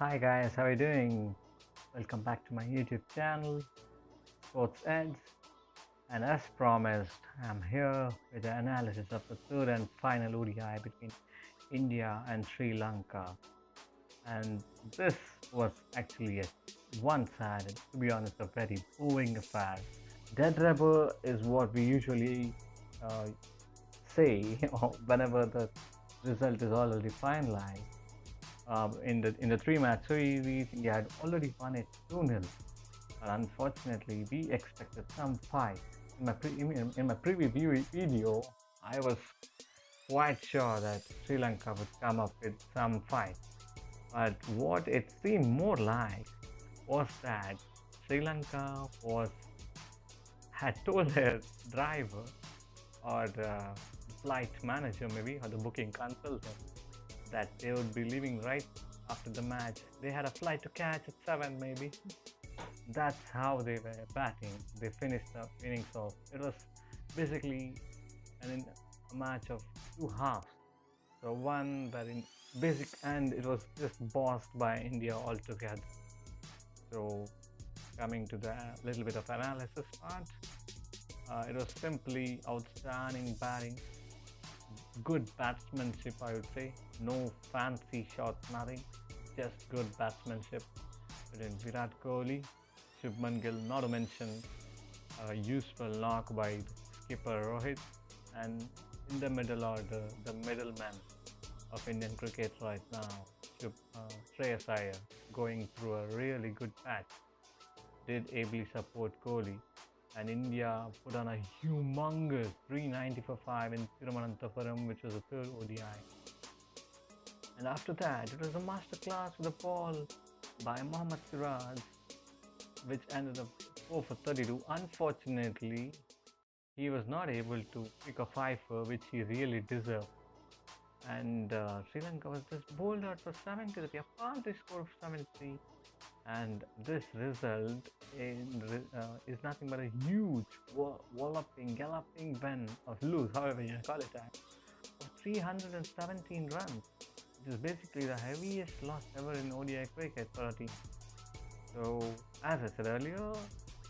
Hi guys, how are you doing? Welcome back to my YouTube channel, Sports Edge. And as promised, I'm here with the analysis of the third and final ODI between India and Sri Lanka. And this was actually a one-sided, to be honest, a very boring affair. Dead rubber is what we usually uh, say whenever the result is already finalized. In the three-match series, India had already won it 2-0. But unfortunately, we expected some fight. In my previous video, I was quite sure that Sri Lanka would come up with some fight. But what it seemed more like was that Sri Lanka had told their driver or the flight manager maybe or the booking consultant that they would be leaving right after the match. They had a flight to catch at 7 maybe. That's how they were batting. They finished the innings off. It was basically a match of two halves. So one that in basic and it was just bossed by India altogether. So coming to the little bit of analysis part, it was simply outstanding batting, good batsmanship, I would say. No fancy shots, nothing. Just good batsmanship between Virat Kohli, Shubman Gill, not to mention a useful knock by skipper Rohit, and in the middle or the middleman of Indian cricket right now, Shreyas Iyer, going through a really good patch, did ably support Kohli, and India put on a humongous 390 for 5 in Thiruvananthapuram, which was the third ODI. And after that, it was a masterclass with the ball by Mohammed Siraj, which ended up 4 for 32. Unfortunately, he was not able to pick a fifer, which he really deserved. And Sri Lanka was just bowled out for 73. Apart they scored 73. And this result is nothing but a huge galloping win of lose, however you call it, of 317 runs, which is basically the heaviest loss ever in ODI cricket for a team. So, as I said earlier,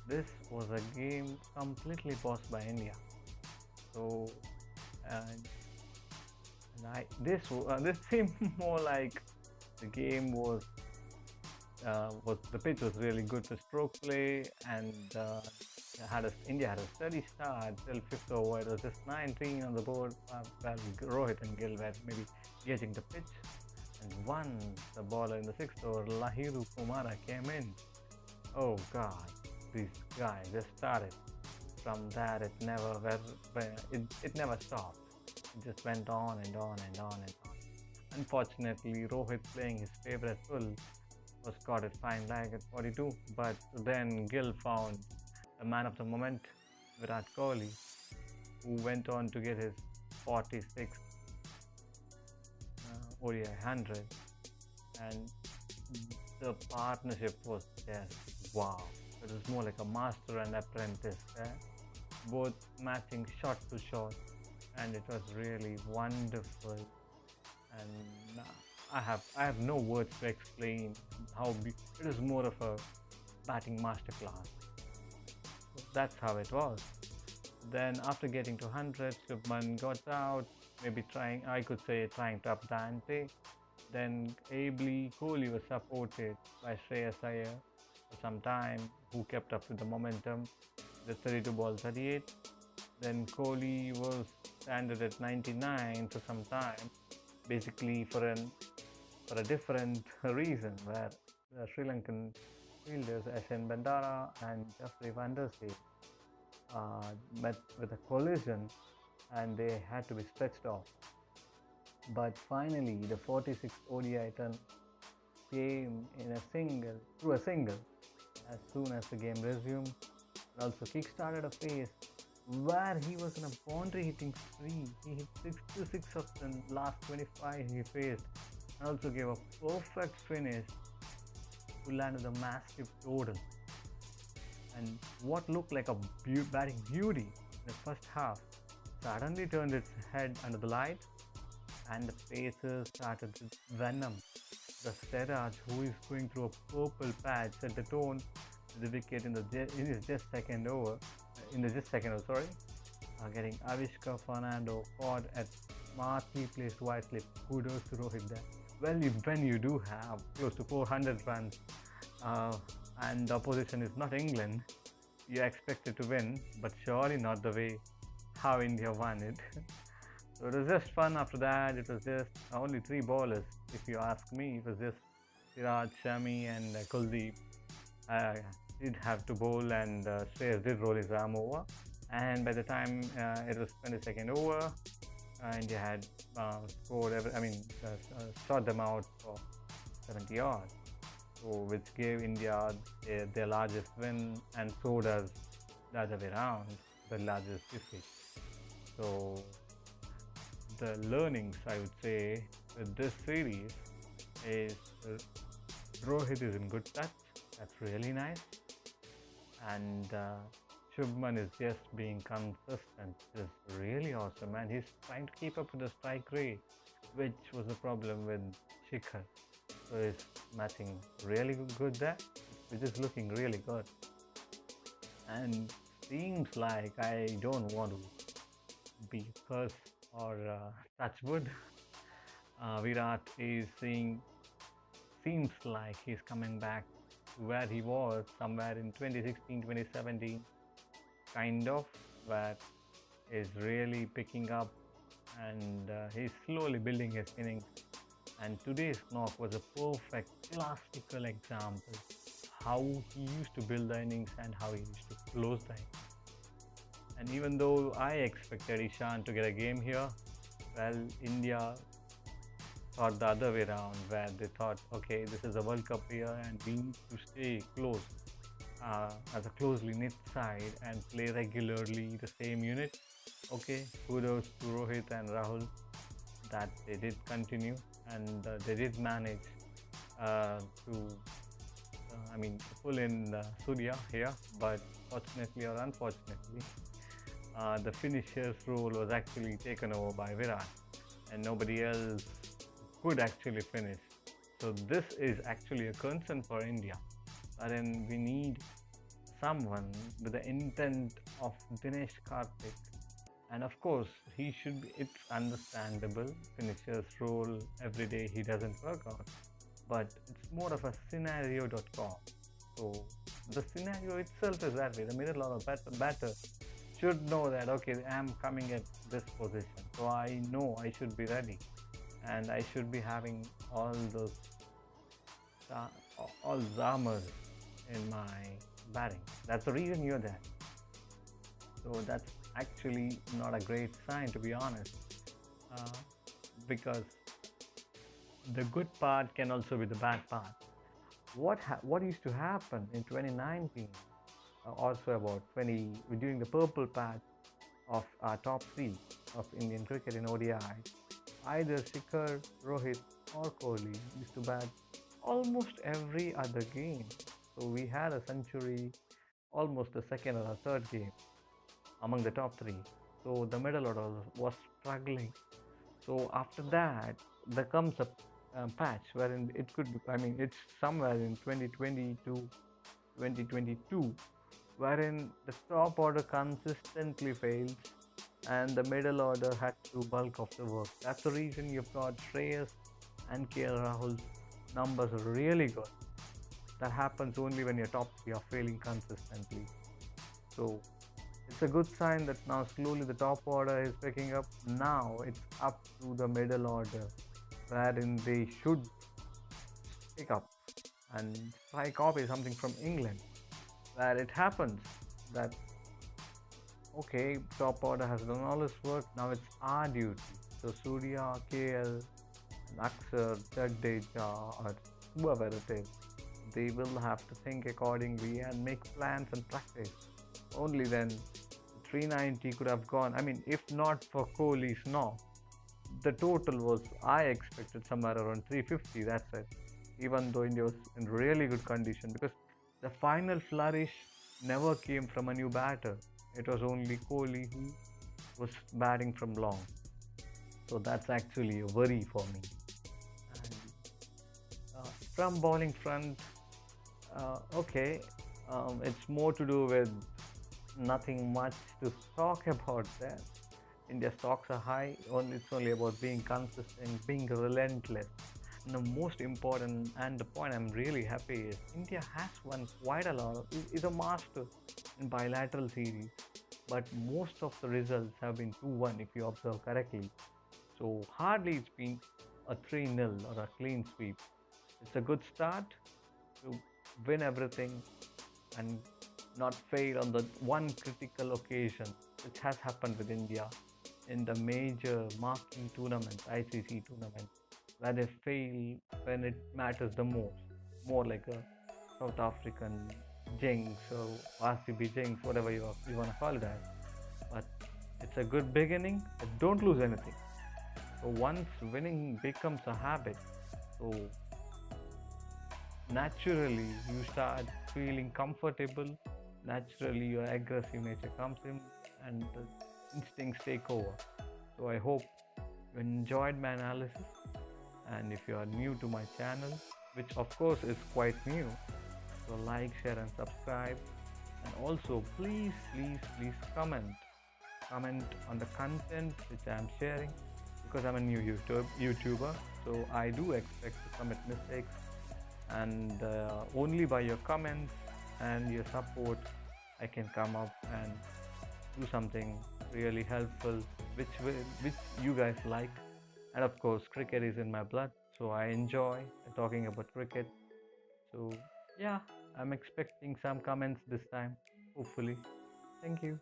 this was a game completely bossed by India. So, this seemed more like the game was the pitch was really good for stroke play, and India had a steady start till fifth over. It was just 19 on the board, while Rohit and Gill were maybe gauging the pitch. And once the bowler in the sixth over, Lahiru Kumara, came in, oh God, these guys just started. From that, it never stopped. It just went on and on and on and on. Unfortunately, Rohit, playing his favorite pull, was caught at fine leg at 42, but then Gill found the man of the moment, Virat Kohli, who went on to get his 46th ODI 100, and the partnership was just wow. It was more like a master and apprentice there, both matching shot to shot, and it was really wonderful. And I have no words to explain how it is more of a batting masterclass. So that's how it was. Then after getting to 100, Shubman got out, maybe trying to up the ante. Then ably Kohli was supported by Shreyas Iyer for some time, who kept up with the momentum. The 32 ball 38. Then Kohli was standard at 99 for some time, basically for a different reason, where the Sri Lankan fielders S.N. Bandara and Jeffrey Van Der Steen met with a collision and they had to be stretched off. But finally, the 46th ODI turn came through a single as soon as the game resumed, and also kick-started a pace where he was in a boundary hitting spree. He hit 66 of the last 25 he faced, and also gave a perfect finish to land with a massive total. And what looked like a batting beauty in the first half suddenly turned its head under the light, and the paces started with venom. the Siraj, who is going through a purple patch, set the tone to the wicket in his just second over. In the just second over, sorry. Getting Avishka Fernando caught at smartly placed wide slip. Kudos to Rohit there. Well, when you do have close to 400 runs and the opposition is not England, you expect it to win, but surely not the way how India won it. So it was just fun after that. It was just only three bowlers, if you ask me. It was just Siraj, Shami, and Kuldeep. Did have to bowl, and Shreyas did roll his arm over. And by the time it was 22nd over, India had scored, shot them out for 70 odd, so which gave India their largest win, and so does the other way around, the largest defeat. So the learnings, I would say, with this series is Rohit is in good touch. That's really nice. And Shubman is just being consistent. It's really awesome. And he's trying to keep up with the strike rate, which was a problem with Shikhar. So he's matching really good there, which is looking really good. And seems like I don't want to be a curse or touch wood. Virat is seems like he's coming back to where he was somewhere in 2016, 2017, kind of, where is really picking up, and he's slowly building his innings. And today's knock was a perfect classical example how he used to build the innings and how he used to close the innings. And even though I expected Ishan to get a game here, well, India thought the other way around, where they thought, okay, this is a World Cup year and we need to stay close as a closely knit side and play regularly the same unit. Okay, kudos to Rohit and Rahul that they did continue, and they did manage to pull in Surya here, but fortunately or unfortunately, the finisher's role was actually taken over by Virat, and nobody else could actually finish. So this is actually a concern for India, wherein we need someone with the intent of Dinesh Karthik. And of course, he should be, it's understandable, finisher's role every day he doesn't work out, but it's more of a scenario.com. So the scenario itself is that way. The middle order batter should know that, okay, I'm coming at this position, so I know I should be ready, and I should be having all zammers in my batting. That's the reason you're there. So that's actually not a great sign, to be honest, because the good part can also be the bad part. What used to happen in 2019, also about during the purple patch of our top three of Indian cricket in ODI, either Shikhar, Rohit or Kohli used to bat almost every other game. So we had a century almost the second or the third game among the top three. So the middle order was struggling. So after that, there comes a patch wherein it could be, it's somewhere in 2020 to 2022, wherein the top order consistently fails and the middle order had to do bulk of the work. That's the reason you've got Shreyas and KL Rahul's numbers are really good. That happens only when your top three are failing consistently. So it's a good sign that now slowly the top order is picking up. Now it's up to the middle order, wherein they should pick up and try copy something from England, where it happens that, okay, top order has done all this work, now it's our duty. So Surya, KL, Akshar, Jadeja, or whoever it is, they will have to think accordingly and make plans and practice. Only then 390 could have gone. If not for Kohli's knock, the total was, I expected somewhere around 350, that's it. Even though India was in really good condition, because the final flourish never came from a new batter. It was only Kohli who was batting from long. So that's actually a worry for me. And From bowling front, okay, it's more to do with nothing much to talk about there. India stocks are high. Only it's only about being consistent, being relentless. And the most important and the point I'm really happy is India has won quite a lot. Is a master in bilateral series, but most of the results have been 2-1 if you observe correctly. So hardly it's been a 3-0 or a clean sweep. It's a good start to win everything and not fail on the one critical occasion which has happened with India in the major marquee tournaments, ICC tournaments, where they fail when it matters the most. More like a South African jinx or RCB jinx, whatever you want to call it as. But it's a good beginning. But don't lose anything. So once winning becomes a habit, so naturally you start feeling comfortable. Naturally your aggressive nature comes in and the instincts take over. So I hope you enjoyed my analysis, and if you are new to my channel, which of course is quite new, so like, share and subscribe, and also please comment on the content which I am sharing, because I'm a new YouTuber, so I do expect to commit mistakes, and only by your comments and your support I can come up and do something really helpful which you guys like. And of course cricket is in my blood, so I enjoy talking about cricket. So yeah, I'm expecting some comments this time, hopefully. Thank you.